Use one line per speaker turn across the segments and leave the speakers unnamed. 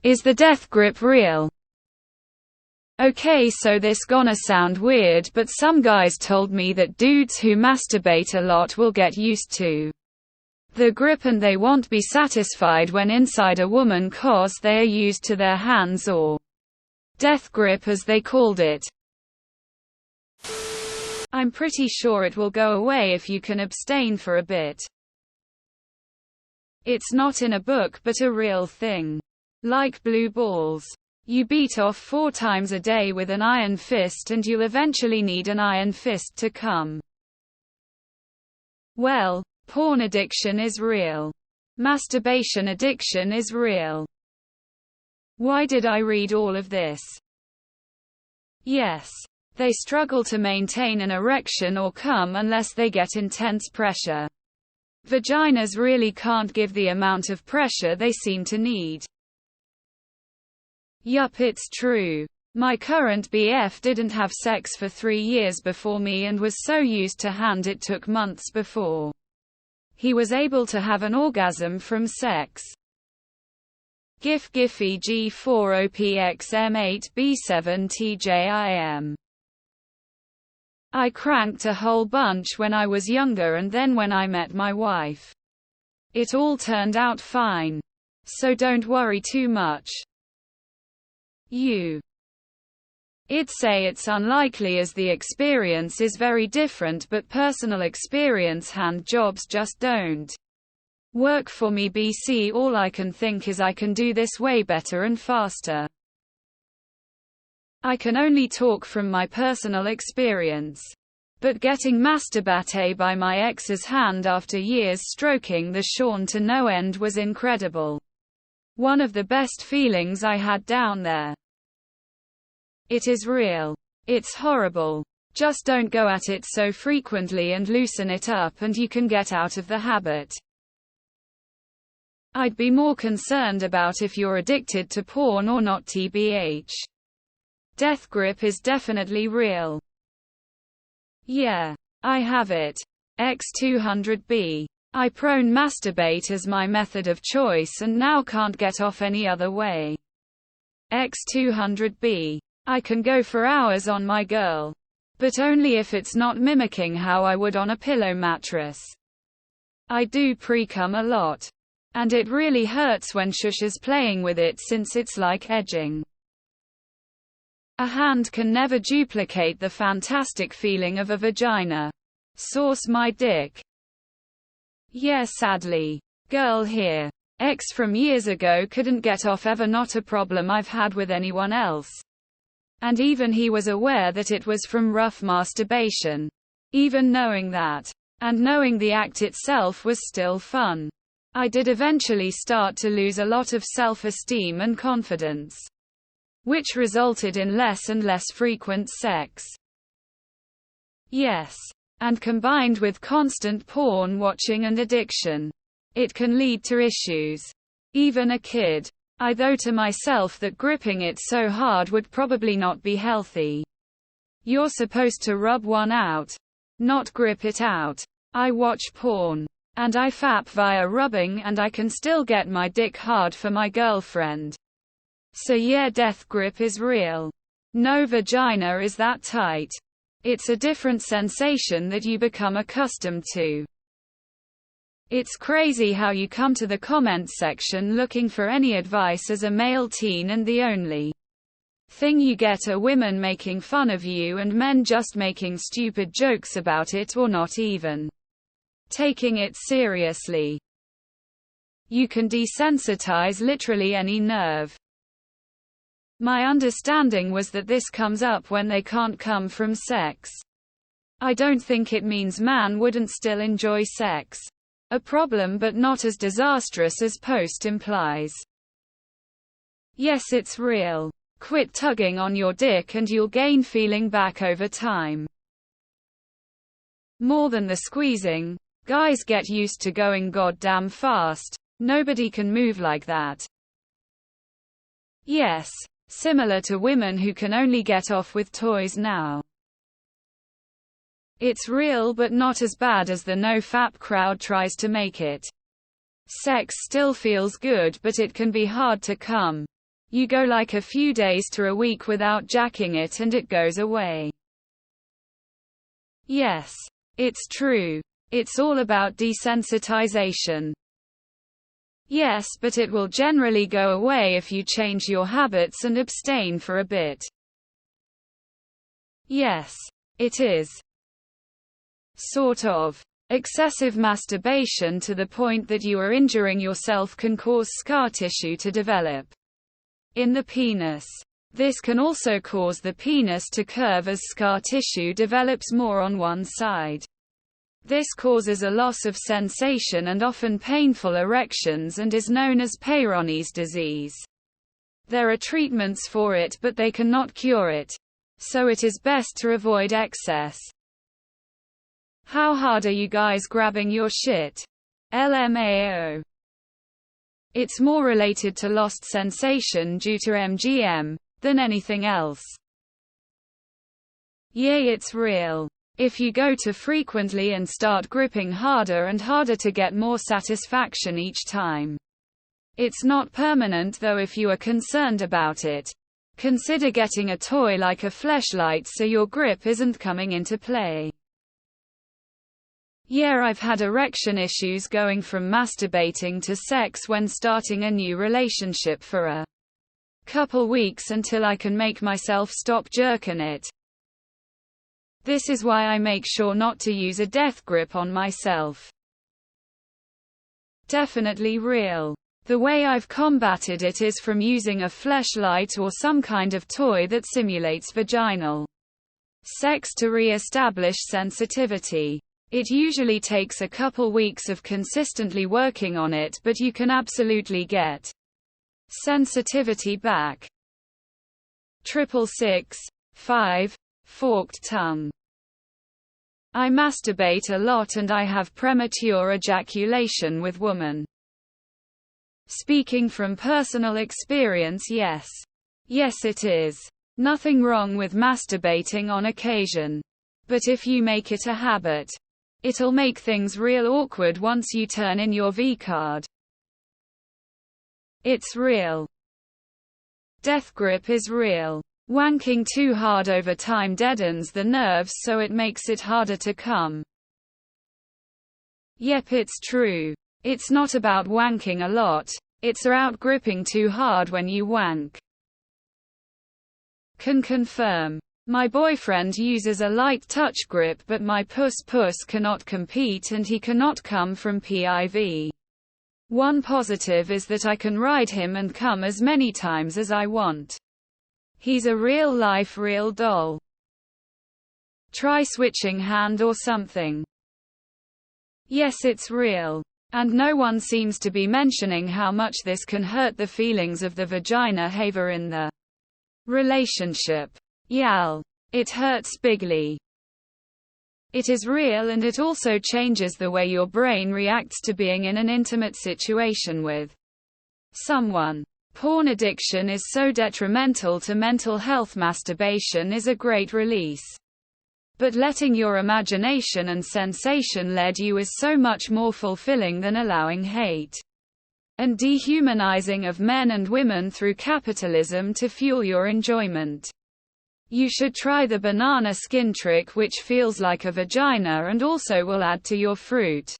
Is the death grip real? Okay, so this gonna sound weird, but some guys told me that dudes who masturbate a lot will get used to the grip and they won't be satisfied when inside a woman cause they are used to their hands, or death grip as they called it. I'm pretty sure it will go away if you can abstain for a bit. It's not in a book but a real thing. Like blue balls. You beat off 4 times a day with an iron fist and you'll eventually need an iron fist to come. Well, porn addiction is real. Masturbation addiction is real. Why did I read all of this? Yes. They struggle to maintain an erection or come unless they get intense pressure. Vaginas really can't give the amount of pressure they seem to need. Yup, it's true. My current BF didn't have sex for 3 years before me and was so used to hand it took months before he was able to have an orgasm from sex. GIF Giphy G4OPXM8B7TJIM. I cranked a whole bunch when I was younger, and then when I met my wife, it all turned out fine. So don't worry too much. I'd say it's unlikely as the experience is very different, but personal experience hand jobs just don't work for me. BC, all I can think is I can do this way better and faster. I can only talk from my personal experience. But getting masturbated by my ex's hand after years stroking the Sean to no end was incredible. One of the best feelings I had down there. It is real. It's horrible. Just don't go at it so frequently and loosen it up and you can get out of the habit. I'd be more concerned about if you're addicted to porn or not. TBH. Death grip is definitely real. Yeah. I have it. X200B. I prone masturbate as my method of choice and now can't get off any other way. X200B. I can go for hours on my girl. But only if it's not mimicking how I would on a pillow mattress. I do pre-cum a lot. And it really hurts when shush is playing with it since it's like edging. A hand can never duplicate the fantastic feeling of a vagina. Source my dick. Yeah, sadly. Girl here. Ex from years ago couldn't get off ever, not a problem I've had with anyone else. And even he was aware that it was from rough masturbation. Even knowing that. And knowing the act itself was still fun. I did eventually start to lose a lot of self-esteem and confidence, which resulted in less and less frequent sex. Yes. And combined with constant porn watching and addiction, it can lead to issues. Even a kid. I thought to myself that gripping it so hard would probably not be healthy. You're supposed to rub one out, not grip it out. I watch porn. And I fap via rubbing and I can still get my dick hard for my girlfriend. So yeah, death grip is real. No vagina is that tight. It's a different sensation that you become accustomed to. It's crazy how you come to the comments section looking for any advice as a male teen and the only thing you get are women making fun of you and men just making stupid jokes about it or not even taking it seriously. You can desensitize literally any nerve. My understanding was that this comes up when they can't come from sex. I don't think it means man wouldn't still enjoy sex. A problem, but not as disastrous as post implies. Yes, it's real. Quit tugging on your dick and you'll gain feeling back over time. More than the squeezing. Guys get used to going goddamn fast. Nobody can move like that. Yes. Similar to women who can only get off with toys now. It's real, but not as bad as the no-fap crowd tries to make it. Sex still feels good, but it can be hard to come. You go like a few days to a week without jacking it and it goes away. Yes. It's true. It's all about desensitization. Yes, but it will generally go away if you change your habits and abstain for a bit. Yes. It is. Sort of. Excessive masturbation to the point that you are injuring yourself can cause scar tissue to develop in the penis. This can also cause the penis to curve as scar tissue develops more on one side. This causes a loss of sensation and often painful erections and is known as Peyronie's disease. There are treatments for it, but they cannot cure it. So it is best to avoid excess. How hard are you guys grabbing your shit? LMAO. It's more related to lost sensation due to MGM than anything else. Yay, it's real. If you go too frequently and start gripping harder and harder to get more satisfaction each time. It's not permanent though if you are concerned about it. Consider getting a toy like a fleshlight so your grip isn't coming into play. Yeah, I've had erection issues going from masturbating to sex when starting a new relationship for a couple weeks until I can make myself stop jerking it. This is why I make sure not to use a death grip on myself. Definitely real. The way I've combated it is from using a fleshlight or some kind of toy that simulates vaginal sex to re-establish sensitivity. It usually takes a couple weeks of consistently working on it, but you can absolutely get sensitivity back. 666-5 Forked tongue. I masturbate a lot and I have premature ejaculation with women. Speaking from personal experience, yes. Yes, it is. Nothing wrong with masturbating on occasion. But if you make it a habit, it'll make things real awkward once you turn in your V-card. It's real. Death grip is real. Wanking too hard over time deadens the nerves so it makes it harder to come. Yep, it's true. It's not about wanking a lot, it's about gripping too hard when you wank. Can confirm. My boyfriend uses a light touch grip but my puss cannot compete and he cannot come from PIV. One positive is that I can ride him and come as many times as I want. He's a real-life real doll. Try switching hand or something. Yes, it's real. And no one seems to be mentioning how much this can hurt the feelings of the vagina haver in the relationship. Yal. It hurts bigly. It is real and it also changes the way your brain reacts to being in an intimate situation with someone. Porn addiction is so detrimental to mental health. Masturbation is a great release. But letting your imagination and sensation lead you is so much more fulfilling than allowing hate and dehumanizing of men and women through capitalism to fuel your enjoyment. You should try the banana skin trick, which feels like a vagina and also will add to your fruit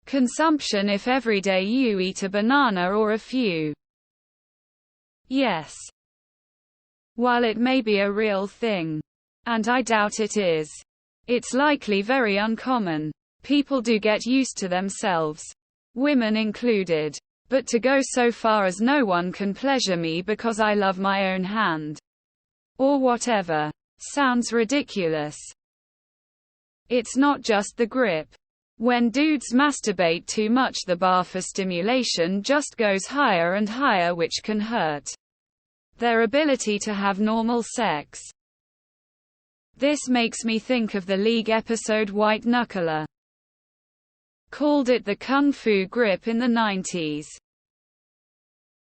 consumption if every day you eat a banana or a few. Yes. While it may be a real thing, and I doubt it is, it's likely very uncommon. People do get used to themselves, women included. But to go so far as no one can pleasure me because I love my own hand, or whatever, sounds ridiculous. It's not just the grip. When dudes masturbate too much, the bar for stimulation just goes higher and higher, which can hurt their ability to have normal sex. This makes me think of the League episode White Knuckler. Called it the Kung Fu grip in the 90s.